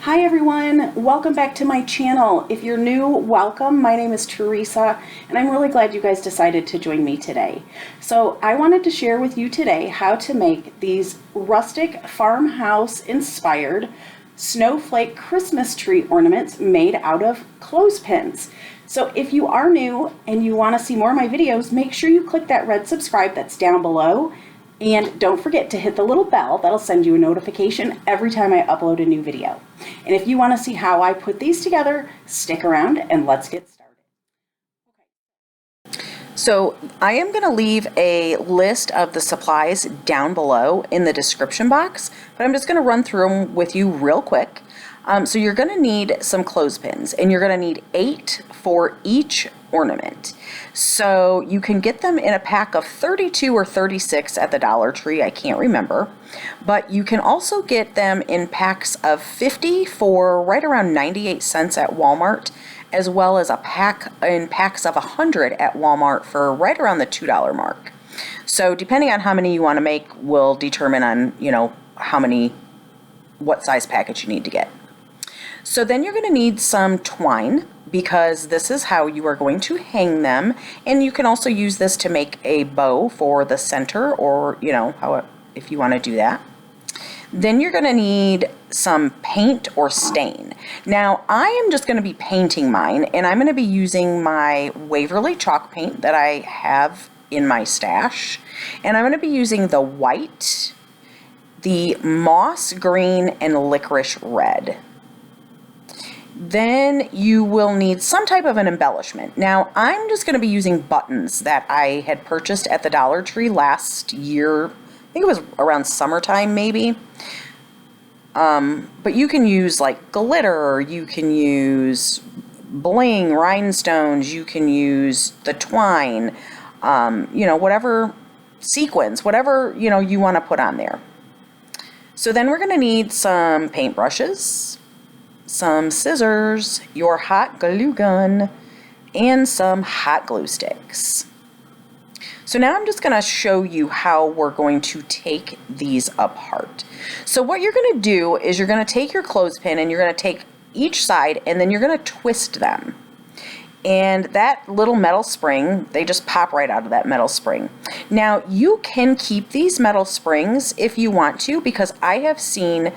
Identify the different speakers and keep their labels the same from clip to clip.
Speaker 1: Hi everyone, welcome back to my channel. If you're new, welcome. My name is Teresa and I'm really glad you guys decided to join me today. So I wanted to share with you today how to make these rustic farmhouse inspired snowflake Christmas tree ornaments made out of clothespins. So if you are new and you want to see more of my videos, make sure you click that red subscribe that's down below. And don't forget to hit the little bell. That'll send you a notification every time I upload a new video. And if you want to see how I put these together, stick around and let's get started.
Speaker 2: So I am going to leave a list of the supplies down below in the description box, but I'm just going to run through them with you real quick. So you're going to need some clothespins, and you're going to need 8 for each ornament. So you can get them in a pack of 32 or 36 at the Dollar Tree, I can't remember. But you can also get them in packs of 50 for right around 98 cents at Walmart, as well as a pack in packs of 100 at Walmart for right around the $2 mark. So depending on how many you want to make will determine on, what size package you need to get. So then you're going to need some twine, because this is how you are going to hang them, and you can also use this to make a bow for the center, or if you want to do that. Then you're going to need some paint or stain. Now I am just going to be painting mine, and I'm going to be using my Waverly chalk paint that I have in my stash, and I'm going to be using the white, the moss green, and licorice red. Then you will need some type of an embellishment. Now I'm just going to be using buttons that I had purchased at the Dollar Tree last year. I think it was around summertime maybe. But you can use like glitter, you can use bling, rhinestones, you can use the twine, whatever sequins, whatever you want to put on there. So then we're going to need some paintbrushes, some scissors, your hot glue gun, and some hot glue sticks. So now I'm just going to show you how we're going to take these apart. So what you're going to do is you're going to take your clothespin and you're going to take each side and then you're going to twist them. And that little metal spring, they just pop right out of that metal spring. Now you can keep these metal springs if you want to, because I have seen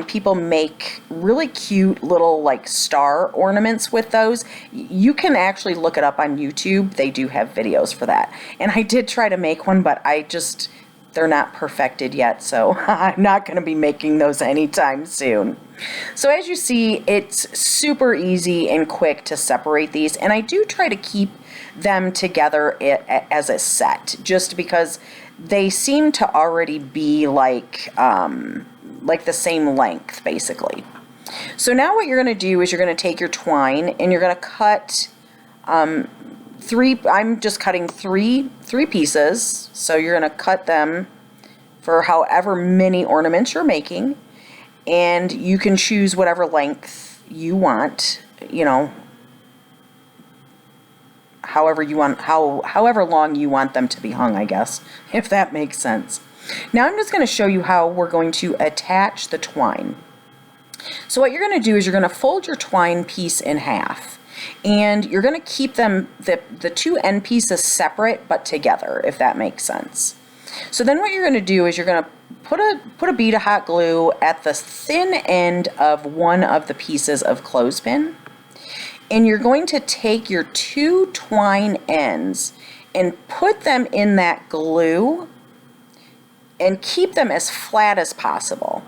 Speaker 2: people make really cute little like star ornaments with those. You can actually look it up on YouTube. They do have videos for that. And I did try to make one, but they're not perfected yet, so I'm not going to be making those anytime soon. So as you see, it's super easy and quick to separate these, and I do try to keep them together as a set, just because they seem to already be like the same length, basically. So now what you're going to do is you're going to take your twine and you're going to cut I'm just cutting three pieces. So you're going to cut them for however many ornaments you're making, and you can choose whatever length you want, however long you want them to be hung, I guess, if that makes sense. Now I'm just going to show you how we're going to attach the twine. So what you're going to do is you're going to fold your twine piece in half, and you're going to keep them, the two end pieces separate but together, if that makes sense. So then what you're going to do is you're going to put a bead of hot glue at the thin end of one of the pieces of clothespin, and you're going to take your two twine ends and put them in that glue and keep them as flat as possible.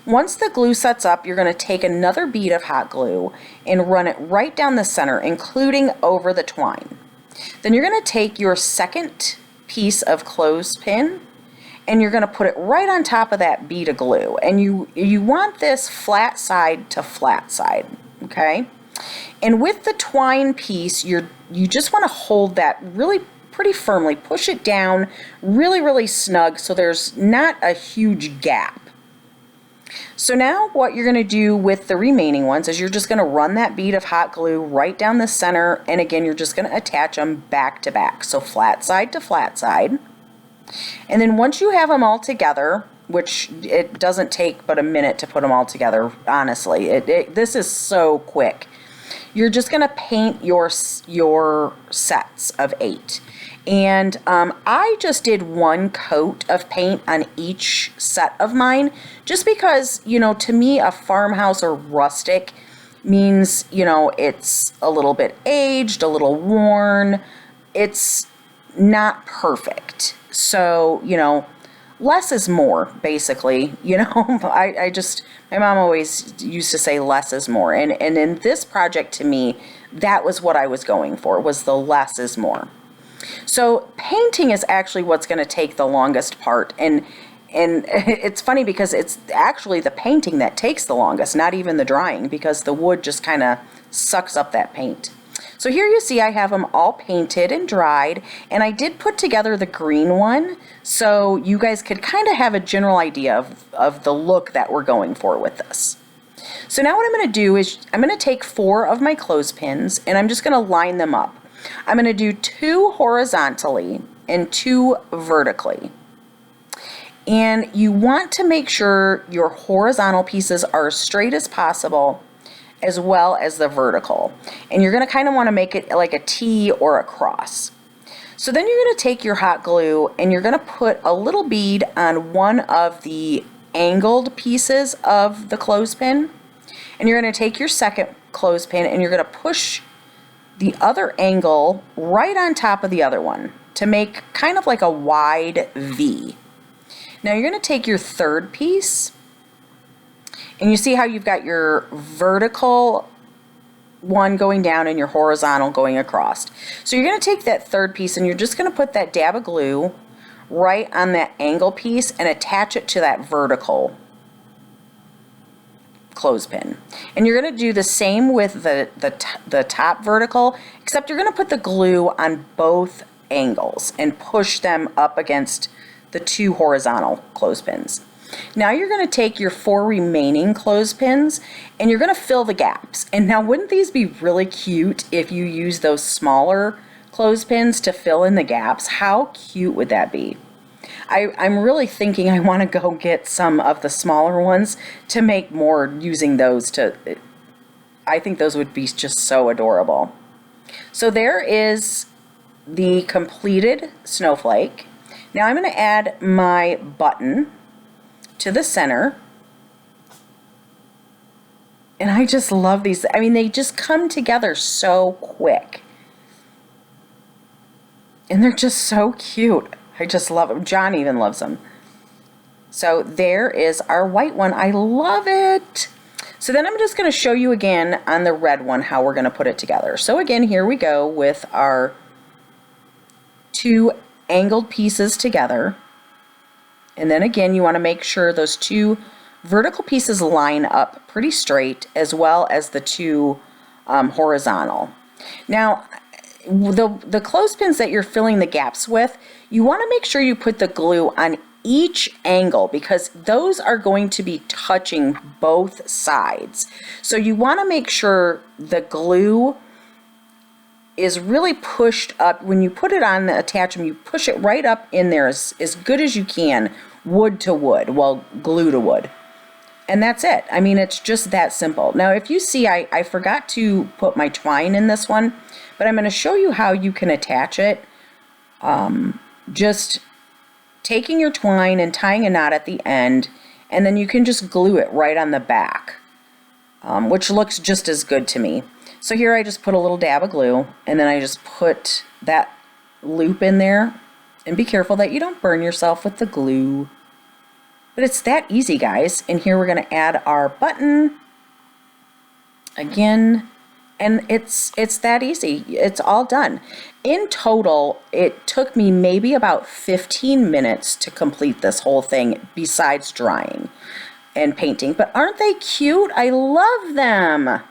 Speaker 2: Once the glue sets up, you're going to take another bead of hot glue and run it right down the center, including over the twine. Then you're going to take your second piece of clothespin and you're going to put it right on top of that bead of glue. And you want this flat side to flat side, okay? And with the twine piece, you just want to hold that really pretty firmly. Push it down really snug so there's not a huge gap. So now what you're going to do with the remaining ones is you're just going to run that bead of hot glue right down the center, and again you're just going to attach them back to back, so flat side to flat side. And then once you have them all together, which it doesn't take but a minute to put them all together, honestly. This is so quick. You're just going to paint your sets of 8. And I just did 1 coat of paint on each set of mine, just because, you know, to me, a farmhouse or rustic means, you know, it's a little bit aged, a little worn. It's not perfect. So, you know, less is more, basically. You know, my mom always used to say less is more. And in this project, to me, that was what I was going for, was the less is more. So painting is actually what's going to take the longest part. And it's funny because it's actually the painting that takes the longest, not even the drying, because the wood just kind of sucks up that paint. So here you see I have them all painted and dried, and I did put together the green one so you guys could kind of have a general idea of the look that we're going for with this. So now what I'm going to do is I'm going to take 4 of my clothespins and I'm just going to line them up. I'm going to do 2 horizontally and 2 vertically. And you want to make sure your horizontal pieces are as straight as possible, as well as the vertical. And you're going to kind of want to make it like a T or a cross. So then you're going to take your hot glue and you're going to put a little bead on one of the angled pieces of the clothespin. And you're going to take your second clothespin and you're going to push the other angle right on top of the other one to make kind of like a wide V. Now you're going to take your third piece, and you see how you've got your vertical one going down and your horizontal going across. So you're going to take that third piece and you're just going to put that dab of glue right on that angle piece and attach it to that vertical clothespin. And you're going to do the same with the top vertical, except you're going to put the glue on both angles and push them up against the 2 horizontal clothespins. Now you're going to take your 4 remaining clothespins and you're going to fill the gaps. And now wouldn't these be really cute if you use those smaller clothespins to fill in the gaps? How cute would that be? I'm really thinking I want to go get some of the smaller ones to make more using those I think those would be just so adorable. So there is the completed snowflake. Now I'm going to add my button to the center. And I just love these. I mean, they just come together so quick. And they're just so cute. I just love them. John even loves them. So there is our white one. I love it. So then I'm just going to show you again on the red one how we're going to put it together. So again, here we go with our 2 angled pieces together. And then again, you want to make sure those 2 vertical pieces line up pretty straight, as well as the 2 horizontal. Now, the clothespins that you're filling the gaps with, you want to make sure you put the glue on each angle, because those are going to be touching both sides. So you want to make sure the glue is really pushed up. When you put it on the attachment, you push it right up in there as good as you can, wood to wood, well, glue to wood. And that's it. I mean, it's just that simple. Now, if you see, I forgot to put my twine in this one, but I'm going to show you how you can attach it. Just taking your twine and tying a knot at the end, and then you can just glue it right on the back, which looks just as good to me. So here I just put a little dab of glue, and then I just put that loop in there, and be careful that you don't burn yourself with the glue. But it's that easy, guys. And here we're going to add our button again, and it's that easy. It's all done. In total, it took me maybe about 15 minutes to complete this whole thing, besides drying and painting. But aren't they cute? I love them. Well,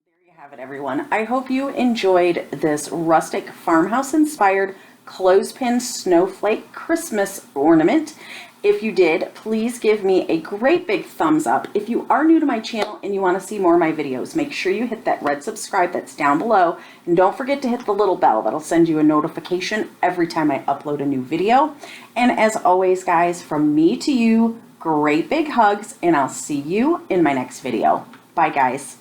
Speaker 2: there you have it, everyone. I hope you enjoyed this rustic farmhouse inspired
Speaker 1: Clothespin Snowflake Christmas ornament. If you did, please give me a great big thumbs up. If you are new to my channel and you want to see more of my videos, make sure you hit that red subscribe that's down below. And don't forget to hit the little bell. That'll send you a notification every time I upload a new video. And as always, guys, from me to you, great big hugs, and I'll see you in my next video. Bye, guys.